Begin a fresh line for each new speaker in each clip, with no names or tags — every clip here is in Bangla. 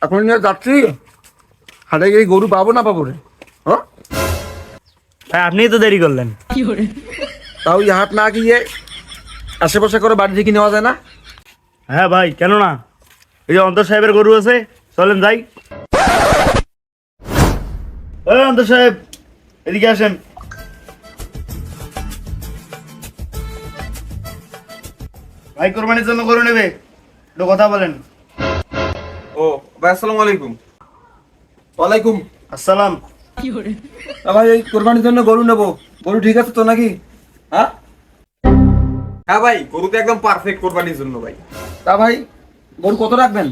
এখন নিয়ে যাচ্ছি হাটে গিয়ে গরু পাবো না পাবো রে? হ্যাঁ,
ভাই আপনিই তো দেরি করলেন।
তাও এই হাট না গিয়ে আশেপাশে করে বাড়ি থেকে নেওয়া যায় না?
হ্যাঁ ভাই, কেন না? এই যে অন্তর সাহেবের গরু আছে, চলেন যাই। ওই অন্তর সাহেব, এদিকে আসেন। ভাই কোরবানির জন্য গরু নেবে, একটু কথা বলেন।
ও ভাই, আসসালামু আলাইকুম।
ওয়ালাইকুম
আসসালাম।
ভাই, এই কোরবানির জন্য গরু নেবো। গরু ঠিক আছে তো নাকি? হ্যাঁ
হ্যাঁ ভাই, গরু তো একদম পারফেক্ট কোরবানির জন্য ভাই।
তা ভাই, গরু কত রাখবেন?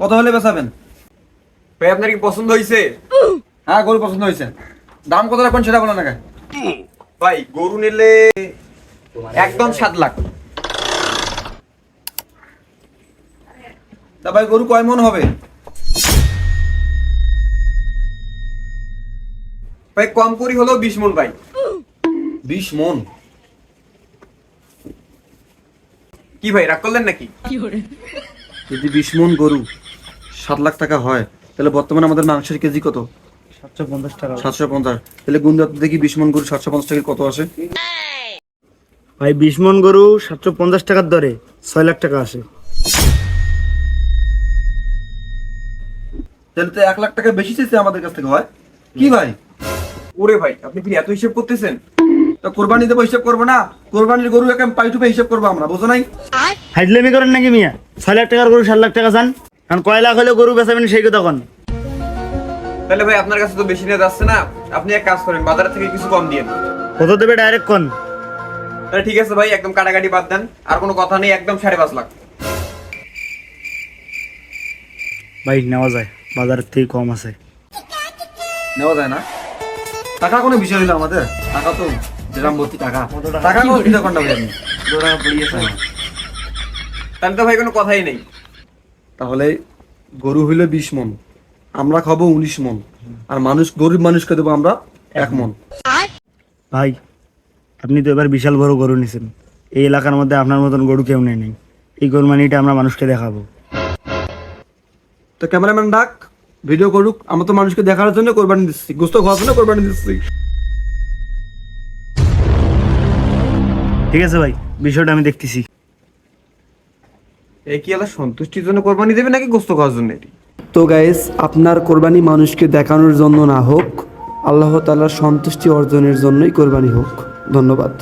কত হলে বেচাবেন?
ভাই আপনার কি পছন্দ হয়েছে?
হ্যাঁ, গরু পছন্দ হয়েছে। দাম কত রাখবেন সেটা বলেন আগে।
ভাই গরু নিলে একদম 7 লাখ।
তা ভাই, গরু কয় মন হবে?
ভাই কম করি হলো 20 মণ ভাই।
20 মন?
কি ভাই, রাগ করলেন নাকি?
যদি 20 মন গরু 7 লাখ টাকা হয়, তাহলে বর্তমানে আমাদের মাংসের কেজি কত?
750 টাকা।
750। তাহলে গুনতে দেখি 20 মন গরু 750 টাকা কত আসে?
ভাই 20 মন গরু 750 টাকার দরে 6 লাখ টাকা আসে।
তাহলে তো 1 লাখ টাকা বেশি চাইছে আমাদের কাছ থেকে, হয় কি ভাই?
ওরে ভাই, আপনি কি এত হিসেব করতেছেন?
তো কোরবানি দেবো, হিসাব করবো না? কোরবানির গরু এখন পাই টু পাই হিসাব করবো আমরা, বুঝো নাই?
হাইজলামি করেন নাকি মিয়া? 6 লাখ টাকার গরু 7 লাখ টাকা চান? কারণ কয় লাখ হলে গরু বেচাবেন সেই কথা কোন?
তাহলে ভাই আপনার কাছে তো বেশি নিয়ে যাচ্ছে না, আপনি এক কাজ করেন, বাজার থেকে কিছু কম দিয়েন।
কত দেবে ডাইরেক্ট কোন?
তাহলে ঠিক আছে ভাই, একদম কাটাকাটি বাদ দেন, আর কোনো কথা নেই, একদম 5.5 লাখ।
ভাই নেওয়া যায়, বাজারের থেকে কম আছে।
নেওয়া যায় না? টাকা কোনো বিষয় হইলো আমাদের? টাকা তো যেরাম ভর্তি টাকা, টাকা কোনো চিন্তা করেন না ভাই আপনি। 2 টাকা পড়িয়েছে আমার।
তাহলে তো ভাই কোনো কথাই নেই।
তাহলে গরু হইলো 20 মন, আমরা খাবো 19 মন, আর মানুষ, গরিব মানুষকে দেবো আমরা 1 মন।
ভাই আপনি তো এবার বিশাল বড় গরু নিছেন, এই এলাকার মধ্যে আপনার মতন গরু কেউ নেই। এই কোরবানিটা আমরা মানুষকে দেখাবো।
তো ক্যামেরাম্যান ডাক, ভিডিও করুক। আমরা তো মানুষকে দেখার জন্য কোরবানি দিচ্ছি, গোস্ত খাওয়ার জন্য কোরবানি দিচ্ছি।
ঠিক আছে ভাই, বিষয়টা আমি দেখতেছি।
এই কি আল্লাহ সন্তুষ্টির জন্য কোরবানি দেবে নাকি গোস্ত খাওয়ার জন্য? এটি
তো গাইস, আপনার কোরবানি মানুষকে দেখানোর জন্য না হোক, আল্লাহ তাআলার সন্তুষ্টি অর্জনের জন্যই কোরবানি হোক। ধন্যবাদ।